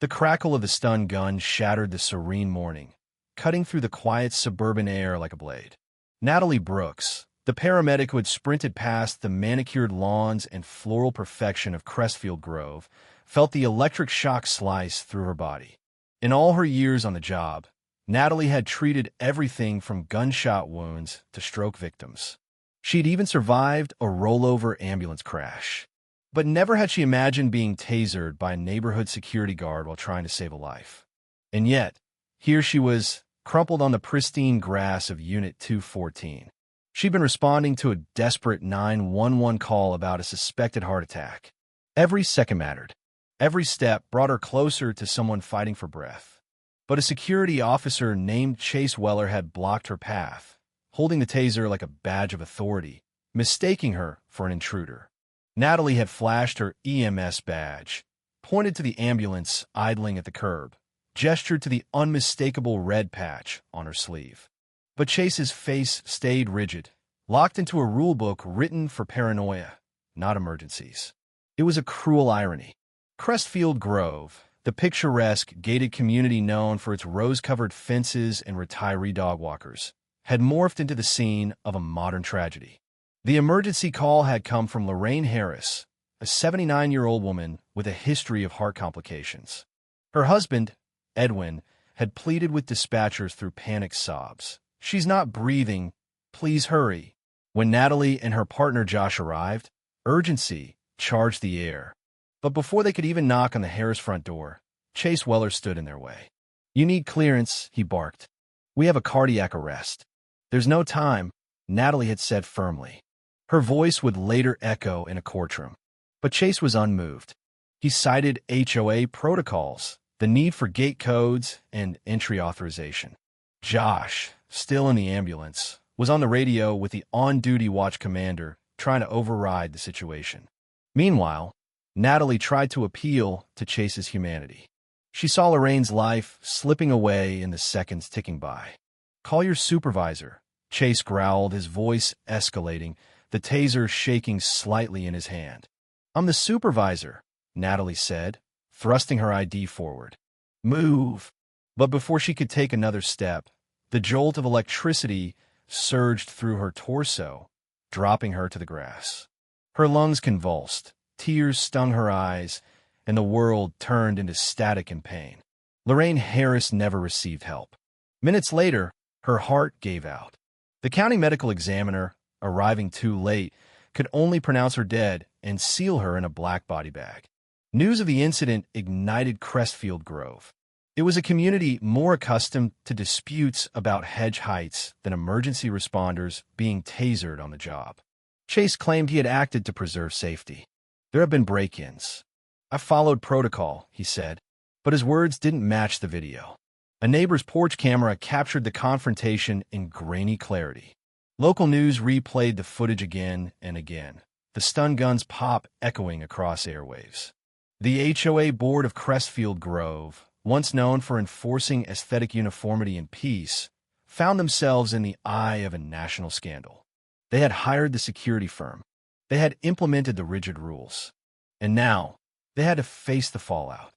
The crackle of the stun gun shattered the serene morning, cutting through the quiet suburban air like a blade. Natalie Brooks, the paramedic who had sprinted past the manicured lawns and floral perfection of Crestfield Grove, felt the electric shock slice through her body. In all her years on the job, Natalie had treated everything from gunshot wounds to stroke victims. She'd even survived a rollover ambulance crash. But never had she imagined being tasered by a neighborhood security guard while trying to save a life. And yet, here she was, crumpled on the pristine grass of Unit 214. She'd been responding to a desperate 911 call about a suspected heart attack. Every second mattered. Every step brought her closer to someone fighting for breath. But a security officer named Chase Weller had blocked her path, holding the taser like a badge of authority, mistaking her for an intruder. Natalie had flashed her EMS badge, pointed to the ambulance idling at the curb, gestured to the unmistakable red patch on her sleeve. But Chase's face stayed rigid, locked into a rulebook written for paranoia, not emergencies. It was a cruel irony. Crestfield Grove, the picturesque, gated community known for its rose-covered fences and retiree dog walkers, had morphed into the scene of a modern tragedy. The emergency call had come from Lorraine Harris, a 79-year-old woman with a history of heart complications. Her husband, Edwin, had pleaded with dispatchers through panicked sobs. "She's not breathing. Please hurry." When Natalie and her partner Josh arrived, urgency charged the air. But before they could even knock on the Harris front door, Chase Weller stood in their way. "You need clearance," he barked. "We have a cardiac arrest." "There's no time," Natalie had said firmly. Her voice would later echo in a courtroom. But Chase was unmoved. He cited HOA protocols, the need for gate codes, and entry authorization. Josh, still in the ambulance, was on the radio with the on-duty watch commander trying to override the situation. Meanwhile, Natalie tried to appeal to Chase's humanity. She saw Lorraine's life slipping away in the seconds ticking by. "Call your supervisor," Chase growled, his voice escalating, the taser shaking slightly in his hand. "I'm the supervisor," Natalie said, thrusting her ID forward. "Move." But before she could take another step, the jolt of electricity surged through her torso, dropping her to the grass. Her lungs convulsed, tears stung her eyes, and the world turned into static and pain. Lorraine Harris never received help. Minutes later, her heart gave out. The county medical examiner, arriving too late, could only pronounce her dead and seal her in a black body bag. News of the incident ignited Crestfield Grove. It was a community more accustomed to disputes about hedge heights than emergency responders being tasered on the job. Chase claimed he had acted to preserve safety. "There have been break-ins. I followed protocol," he said, but his words didn't match the video. A neighbor's porch camera captured the confrontation in grainy clarity. Local news replayed the footage again and again, the stun gun's pop echoing across airwaves. The HOA board of Crestfield Grove, once known for enforcing aesthetic uniformity and peace, found themselves in the eye of a national scandal. They had hired the security firm. They had implemented the rigid rules. And now, they had to face the fallout.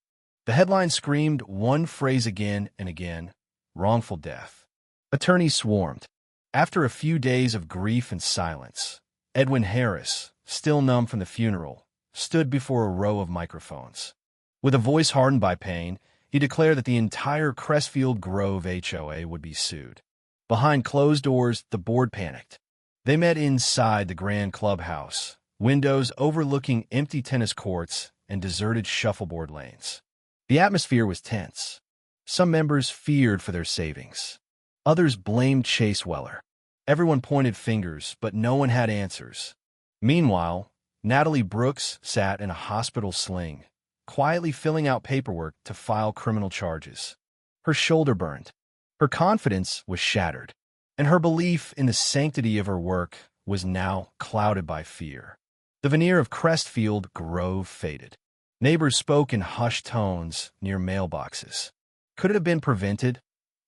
The headline screamed one phrase again and again: wrongful death. Attorneys swarmed. After a few days of grief and silence, Edwin Harris, still numb from the funeral, stood before a row of microphones. With a voice hardened by pain, he declared that the entire Crestfield Grove HOA would be sued. Behind closed doors, the board panicked. They met inside the grand clubhouse, windows overlooking empty tennis courts and deserted shuffleboard lanes. The atmosphere was tense. Some members feared for their savings. Others blamed Chase Weller. Everyone pointed fingers, but no one had answers. Meanwhile, Natalie Brooks sat in a hospital sling, quietly filling out paperwork to file criminal charges. Her shoulder burned. Her confidence was shattered, and her belief in the sanctity of her work was now clouded by fear. The veneer of Crestfield Grove faded. Neighbors spoke in hushed tones near mailboxes. Could it have been prevented?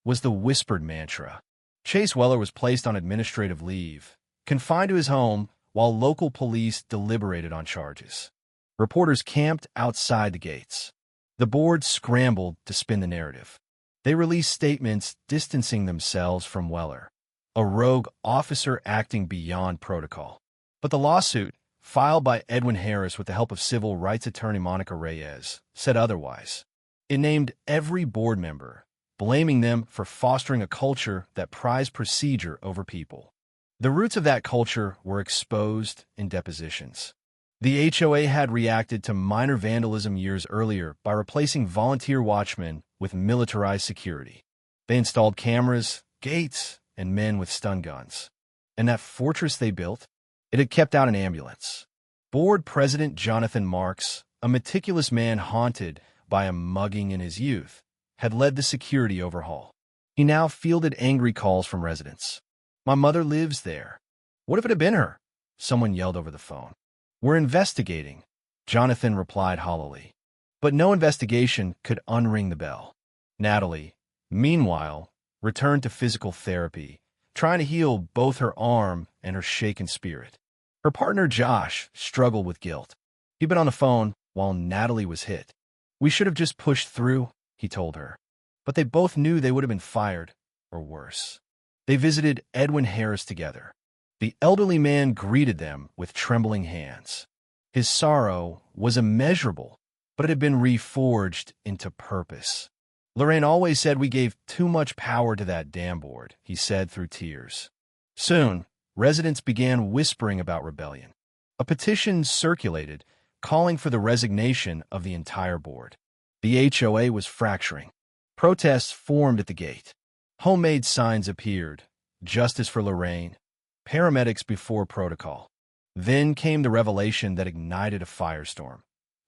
Was the whispered mantra. Chase Weller was placed on administrative leave, confined to his home while local police deliberated on charges. Reporters camped outside the gates. The board scrambled to spin the narrative. They released statements distancing themselves from Weller, a rogue officer acting beyond protocol. But the lawsuit, filed by Edwin Harris with the help of civil rights attorney Monica Reyes, said otherwise. It named every board member, blaming them for fostering a culture that prized procedure over people. The roots of that culture were exposed in depositions. The HOA had reacted to minor vandalism years earlier by replacing volunteer watchmen with militarized security. They installed cameras, gates, and men with stun guns. And that fortress they built? It had kept out an ambulance. Board President Jonathan Marks, a meticulous man haunted by a mugging in his youth, had led the security overhaul. He now fielded angry calls from residents. "My mother lives there. What if it had been her?" Someone yelled over the phone. "We're investigating," Jonathan replied hollowly. But no investigation could unring the bell. Natalie, meanwhile, returned to physical therapy, trying to heal both her arm and her shaken spirit. Her partner Josh struggled with guilt. He'd been on the phone while Natalie was hit. "We should have just pushed through," he told her. But they both knew they would have been fired, or worse. They visited Edwin Harris together. The elderly man greeted them with trembling hands. His sorrow was immeasurable, but it had been reforged into purpose. "Lorraine always said we gave too much power to that damn board," he said through tears. Soon, residents began whispering about rebellion. A petition circulated, calling for the resignation of the entire board. The HOA was fracturing. Protests formed at the gate. Homemade signs appeared. "Justice for Lorraine. Paramedics before protocol." Then came the revelation that ignited a firestorm.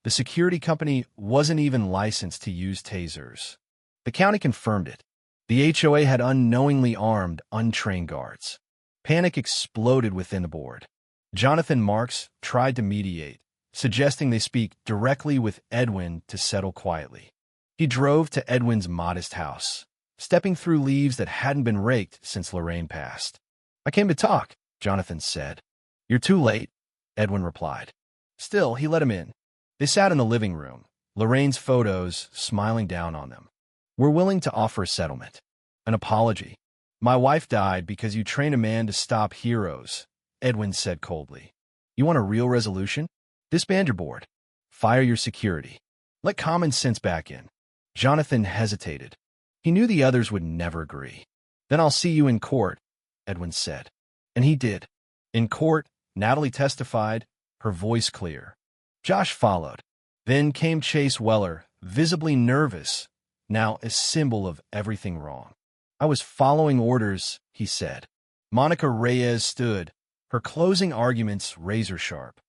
The security company wasn't even licensed to use tasers. The county confirmed it. The HOA had unknowingly armed untrained guards. Panic exploded within the board. Jonathan Marks tried to mediate, suggesting they speak directly with Edwin to settle quietly. He drove to Edwin's modest house, stepping through leaves that hadn't been raked since Lorraine passed. "I came to talk," Jonathan said. "You're too late," Edwin replied. Still, he let him in. They sat in the living room, Lorraine's photos smiling down on them. "We're willing to offer a settlement. An apology. My wife died because you trained a man to stop heroes," Edwin said coldly. "You want a real resolution? Disband your board. Fire your security. Let common sense back in." Jonathan hesitated. He knew the others would never agree. "Then I'll see you in court," Edwin said. And he did. In court, Natalie testified, her voice clear. Josh followed. Then came Chase Weller, visibly nervous, now a symbol of everything wrong. "I was following orders," he said. Monica Reyes stood, her closing arguments razor-sharp.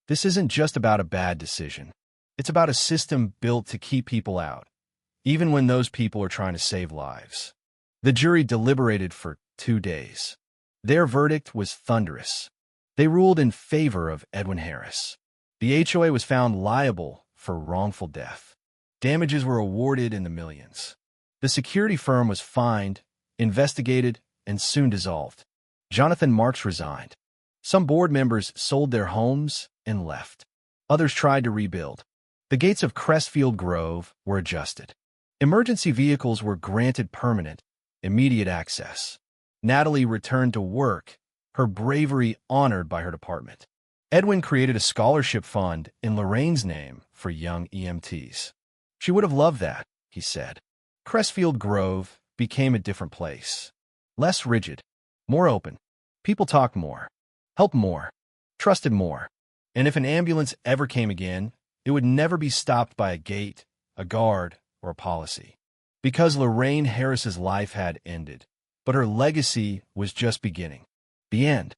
"This isn't just about a bad decision. It's about a system built to keep people out, even when those people are trying to save lives." The jury deliberated for 2 days. Their verdict was thunderous. They ruled in favor of Edwin Harris. The HOA was found liable for wrongful death. Damages were awarded in the millions. The security firm was fined, investigated, and soon dissolved. Jonathan Marks resigned. Some board members sold their homes and left. Others tried to rebuild. The gates of Crestfield Grove were adjusted. Emergency vehicles were granted permanent, immediate access. Natalie returned to work, her bravery honored by her department. Edwin created a scholarship fund in Lorraine's name for young EMTs. "She would have loved that," he said. Crestfield Grove became a different place. Less rigid, more open. People talked more, helped more, trusted more. And if an ambulance ever came again, it would never be stopped by a gate, a guard, or a policy. Because Lorraine Harris's life had ended, but her legacy was just beginning. The end.